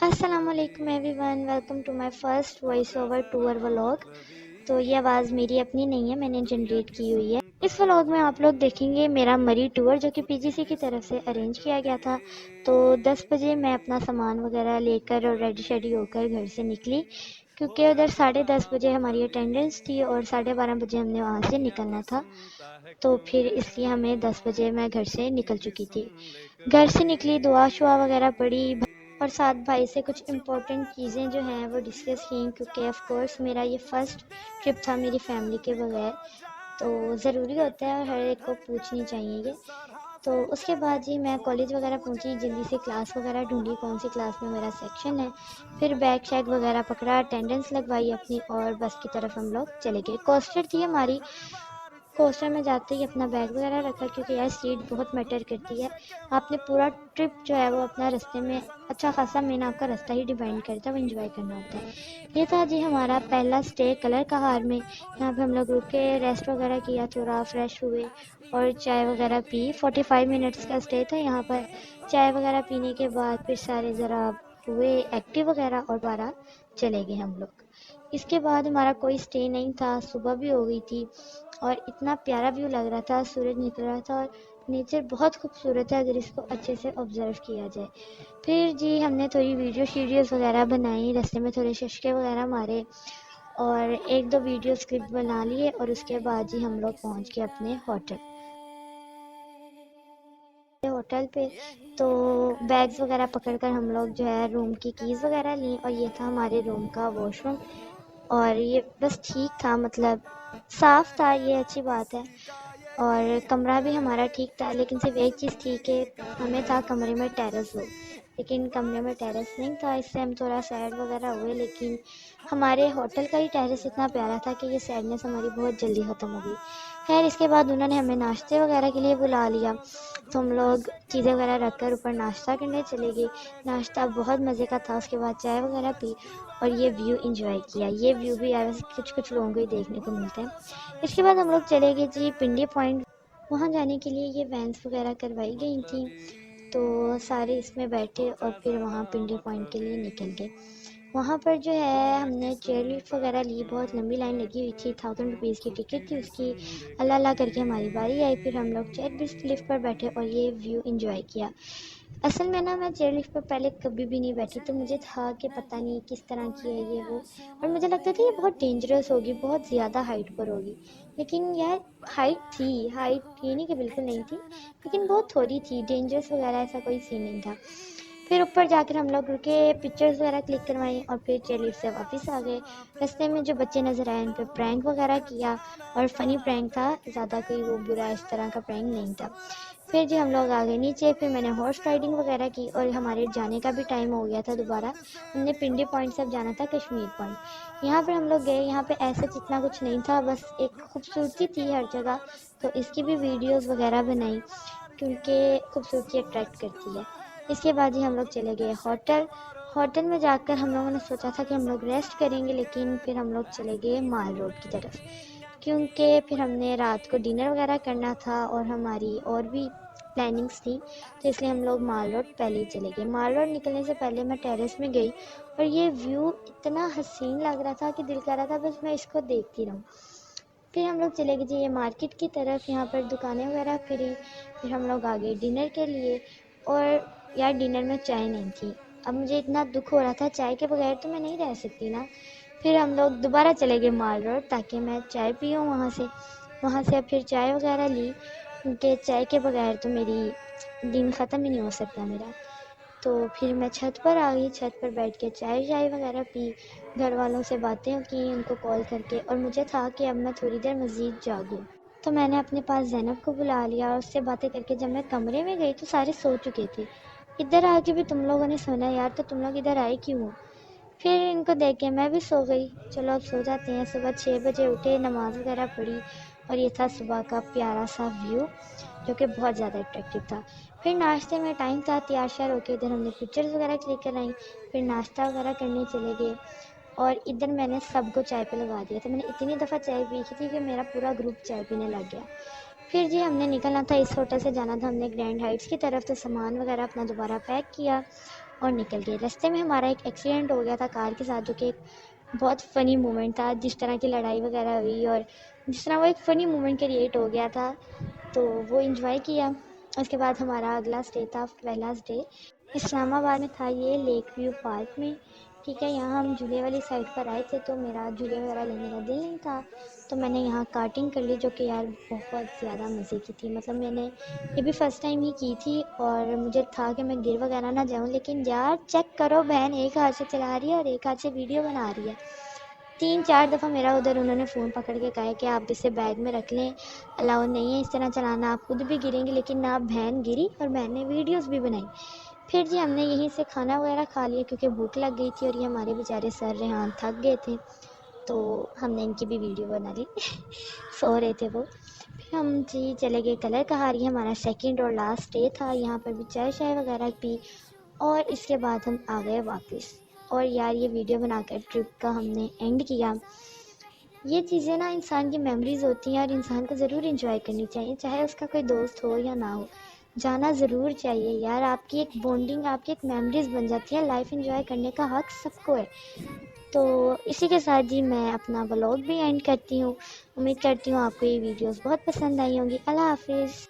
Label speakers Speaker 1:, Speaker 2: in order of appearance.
Speaker 1: السلام علیکم everyone, welcome to my first voice over tour vlog. تو یہ آواز میری اپنی نہیں ہے، میں نے جنریٹ کی ہوئی ہے۔ اس ولاگ میں آپ لوگ دیکھیں گے میرا مری ٹور جو کہ پی جی سی کی طرف سے ارینج کیا گیا تھا۔ تو 10 بجے میں اپنا سامان وغیرہ لے کر اور ریڈی شیڈی ہو کر گھر سے نکلی، کیونکہ ادھر 10:30 بجے ہماری اٹینڈنس تھی اور 12:30 بجے ہم نے وہاں سے نکلنا تھا۔ تو پھر اس لیے ہمیں 10 بجے میں گھر سے نکل چکی تھی۔ گھر سے نکلی، دعا شعا وغیرہ پڑھی اور ساتھ بھائی سے کچھ امپورٹنٹ چیزیں جو ہیں وہ ڈسکس کیں، کیونکہ آف کورس میرا یہ فرسٹ ٹرپ تھا میری فیملی کے بغیر، تو ضروری ہوتا ہے اور ہر ایک کو پوچھنی چاہیے یہ۔ تو اس کے بعد جی میں کالج وغیرہ پہنچی، جلدی سے کلاس وغیرہ ڈھونڈی کون سی کلاس میں میرا سیکشن ہے، پھر بیگ شیگ وغیرہ پکڑا، اٹینڈنس لگوائی اپنی اور بس کی طرف ہم لوگ چلے گئے۔ کوسٹر تھی ہماری، کوسٹر میں جاتے ہی اپنا بیگ وغیرہ رکھا، کیونکہ یار سیٹ بہت میٹر کرتی ہے۔ آپ نے پورا ٹرپ جو ہے وہ اپنا رستے میں اچھا خاصا مین آپ کا رستہ ہی ڈیپینڈ کرتا ہے، وہ انجوائے کرنا ہوتا ہے۔ یہ تھا جی ہمارا پہلا سٹے کلر کہار میں۔ یہاں پہ ہم لوگ رک کے ریسٹ وغیرہ کیا، تھوڑا فریش ہوئے اور چائے وغیرہ پی۔ 45 منٹس کا سٹے تھا یہاں پر۔ چائے وغیرہ پینے کے بعد پھر سارے ذرا ہوئے ایکٹیو وغیرہ اور بارہ چلے گئے ہم لوگ۔ اس کے بعد ہمارا کوئی سٹے نہیں تھا، صبح بھی ہو گئی تھی اور اتنا پیارا ویو لگ رہا تھا، سورج نکل رہا تھا اور نیچر بہت خوبصورت ہے اگر اس کو اچھے سے آبزرو کیا جائے۔ پھر جی ہم نے تھوڑی ویڈیوز وغیرہ بنائی، رستے میں تھوڑے ششکے وغیرہ مارے اور ایک دو ویڈیوز کلپ بنا لیے، اور اس کے بعد جی ہم لوگ پہنچ گئے اپنے ہوٹل پہ۔ تو بیگز وغیرہ پکڑ کر ہم لوگ جو ہے روم کی کیز وغیرہ لیں، اور یہ تھا ہمارے روم کا واش روم، اور یہ بس ٹھیک تھا، مطلب صاف تھا، یہ اچھی بات ہے۔ اور کمرہ بھی ہمارا ٹھیک تھا، لیکن صرف ایک چیز تھی کہ ہمیں تھا کمرے میں ٹیرس ہو، لیکن کمرے میں ٹیرس نہیں تھا، اس سے ہم تھوڑا سیڈ وغیرہ ہوئے۔ لیکن ہمارے ہوٹل کا ہی ٹیرس اتنا پیارا تھا کہ یہ سیڈنس ہماری بہت جلدی ختم ہو گئی۔ خیر اس کے بعد انہوں نے ہمیں ناشتے وغیرہ کے لیے بلا لیا، تو ہم لوگ چیزیں وغیرہ رکھ کر اوپر ناشتہ کرنے چلے گئے۔ ناشتہ بہت مزے کا تھا، اس کے بعد چائے وغیرہ پی اور یہ ویو انجوائے کیا۔ یہ ویو بھی یار کچھ لوگوں کو ہی دیکھنے کو ملتا ہے۔ اس کے بعد ہم لوگ چلے گئے جی پنڈی پوائنٹ۔ وہاں جانے کے لیے یہ وینس وغیرہ کروائی گئی تھیں، تو سارے اس میں بیٹھے اور پھر وہاں پنڈی پوائنٹ کے لیے نکل گئے۔ وہاں پر جو ہے ہم نے چیئر لفٹ وغیرہ لی، بہت لمبی لائن لگی ہوئی تھی، 1000 روپیز کی ٹکٹ تھی اس کی۔ اللہ اللہ کر کے ہماری باری آئی، پھر ہم لوگ چیئر لفٹ پر بیٹھے اور یہ ویو انجوائے کیا۔ اصل میں میں چیئر لفٹ پر پہلے کبھی بھی نہیں بیٹھی، تو مجھے تھا کہ پتہ نہیں کس طرح کی ہے یہ وہ، اور مجھے لگتا تھا یہ بہت ڈینجرس ہوگی، بہت زیادہ ہائٹ پر ہوگی، لیکن یار ہائٹ تھی، ہائٹ یہ نہیں کہ بالکل نہیں تھی، لیکن بہت تھوڑی تھی، ڈینجرس وغیرہ ایسا کوئی سین نہیں تھا۔ پھر اوپر جا کر ہم لوگ رکے، پکچرز وغیرہ کلک کروائیں اور پھر چیئر لفٹ سے واپس آ گئے۔ رستے میں جو بچے نظر آئے ان پہ پرینک وغیرہ کیا، اور فنی پرینک تھا، زیادہ کوئی وہ برا اس طرح کا پرینک نہیں تھا۔ پھر جی ہم لوگ آ گئے نیچے، پھر میں نے ہارس رائڈنگ وغیرہ کی اور ہمارے جانے کا بھی ٹائم ہو گیا تھا دوبارہ۔ ہم نے پنڈی پوائنٹ سے اب جانا تھا کشمیر پوائنٹ۔ یہاں پر ہم لوگ گئے، یہاں پہ ایسے اتنا کچھ نہیں تھا، بس ایک خوبصورتی تھی ہر جگہ، تو اس کی بھی ویڈیوز وغیرہ بنائی کیونکہ خوبصورتی اٹریکٹ کرتی ہے۔ اس کے بعد ہی ہم لوگ چلے گئے ہوٹل میں جا کر ہم لوگوں نے سوچا تھا کہ ہم لوگ ریسٹ کریں گے، لیکن پھر ہم لوگ چلے گئے مال روڈ کی طرف، کیونکہ پھر ہم نے رات کو ڈنر وغیرہ کرنا تھا اور ہماری اور بھی پلاننگس تھی، تو اس لیے ہم لوگ مال روڈ پہلے ہی چلے گئے۔ مال روڈ نکلنے سے پہلے میں ٹیرس میں گئی اور یہ ویو اتنا حسین لگ رہا تھا کہ دل کر رہا تھا بس میں اس کو دیکھتی رہوں۔ پھر ہم لوگ چلے گئے جی یہ مارکیٹ کی طرف، یہاں پر دکانیں وغیرہ پھری، پھر ہم لوگ آ گئے ڈنر کے لیے، اور یار ڈنر میں چائے نہیں تھی۔ اب مجھے اتنا دکھ ہو رہا تھا، چائے کے بغیر تو میں نہیں رہ سکتی نا۔ پھر ہم لوگ دوبارہ چلے گئے مال روڈ تاکہ میں چائے پیوں وہاں سے اب پھر چائے وغیرہ لی، کیونکہ چائے کے بغیر تو میری دن ختم ہی نہیں ہو سکتا میرا۔ تو پھر میں چھت پر آ گئی، چھت پر بیٹھ کے چائے وغیرہ پی، گھر والوں سے باتیں کی ان کو کال کر کے، اور مجھے تھا کہ اب میں تھوڑی دیر مزید جاگوں، تو میں نے اپنے پاس زینب کو بلا لیا اور اس سے باتیں کر کے جب میں کمرے میں گئی تو سارے سو چکے تھے۔ ادھر آ کے بھی تم لوگوں نے سونا یار، تو تم لوگ ادھر آئے کیوں ہو؟ پھر ان کو دیکھ کے میں بھی سو گئی، چلو اب سو جاتے ہیں۔ صبح 6 بجے اٹھے، نماز وغیرہ پڑھی، اور یہ تھا صبح کا پیارا سا ویو جو کہ بہت زیادہ اٹریکٹیو تھا۔ پھر ناشتے میں ٹائم تھا، تیار شیار ہو کے ادھر ہم نے پکچرز وغیرہ کلک کرائیں، پھر ناشتہ وغیرہ کرنے چلے گئے، اور ادھر میں نے سب کو چائے پہ لگا دیا تھا۔ میں نے اتنی دفعہ چائے پی تھی کہ میرا پورا گروپ چائے پینے لگ گیا۔ پھر جی ہم نے نکلنا تھا، اس ہوٹل سے جانا تھا ہم نے گرینڈ ہائٹس کی طرف، تو سامان وغیرہ اپنا دوبارہ پیک کیا اور نکل گئے۔ راستے میں ہمارا ایک ایکسیڈنٹ ہو گیا تھا کار کے ساتھ، جو کہ ایک بہت فنی مومنٹ تھا، جس طرح کی لڑائی وغیرہ ہوئی اور جس طرح وہ ایک فنی مومنٹ کریٹ ہو گیا تھا، تو وہ انجوائے کیا۔ اس کے بعد ہمارا اگلا اسٹے تھا پہلا اسٹے اسلام آباد میں تھا، یہ لیک ویو پارک میں، ٹھیک ہے۔ یہاں ہم جھولے والی سائڈ پر آئے تھے، تو میرا جھولے وغیرہ لینے کا دل نہیں تھا، تو میں نے یہاں کارٹنگ کر لی، جو کہ یار بہت زیادہ مزے کی تھی۔ مطلب میں نے یہ بھی فرسٹ ٹائم ہی کی تھی، اور مجھے تھا کہ میں گر وغیرہ نہ جاؤں، لیکن یار چیک کرو، بہن ایک ہاتھ سے چلا رہی ہے اور ایک ہاتھ سے ویڈیو بنا رہی ہے۔ 3-4 دفعہ میرا ادھر انہوں نے فون پکڑ کے کہا ہے کہ آپ اسے بیگ میں رکھ لیں، الاؤ نہیں ہے اس طرح چلانا، آپ خود بھی گریں گے، لیکن نہ بہن گری اور بہن نے ویڈیوز بھی بنائی۔ پھر جی ہم نے یہیں سے کھانا وغیرہ کھا لیا، کیونکہ بھوک لگ گئی تھی اور یہ ہمارے بیچارے سر ریحان تھک گئے تھے، تو ہم نے ان کی بھی ویڈیو بنا لی سو رہے تھے وہ۔ پھر ہم جی چلے گئے کلر کہاری، ہمارا سیکنڈ اور لاسٹ ڈے تھا، یہاں پر بھی چائے شائے وغیرہ پی، اور اس کے بعد ہم آ گئے واپس۔ اور یار یہ ویڈیو بنا کر ٹرپ کا ہم نے اینڈ کیا۔ یہ چیزیں نا انسان کی میموریز ہوتی ہیں، اور انسان کو ضرور انجوائے کرنی چاہیے، چاہے اس کا کوئی دوست ہو یا نہ ہو، جانا ضرور چاہیے یار۔ آپ کی ایک بونڈنگ، آپ کی ایک میموریز بن جاتی ہے، لائف انجوائے کرنے کا حق سب کو ہے۔ تو اسی کے ساتھ جی میں اپنا ولاگ بھی اینڈ کرتی ہوں۔ امید کرتی ہوں آپ کو یہ ویڈیوز بہت پسند آئی ہوں گی۔ اللہ حافظ۔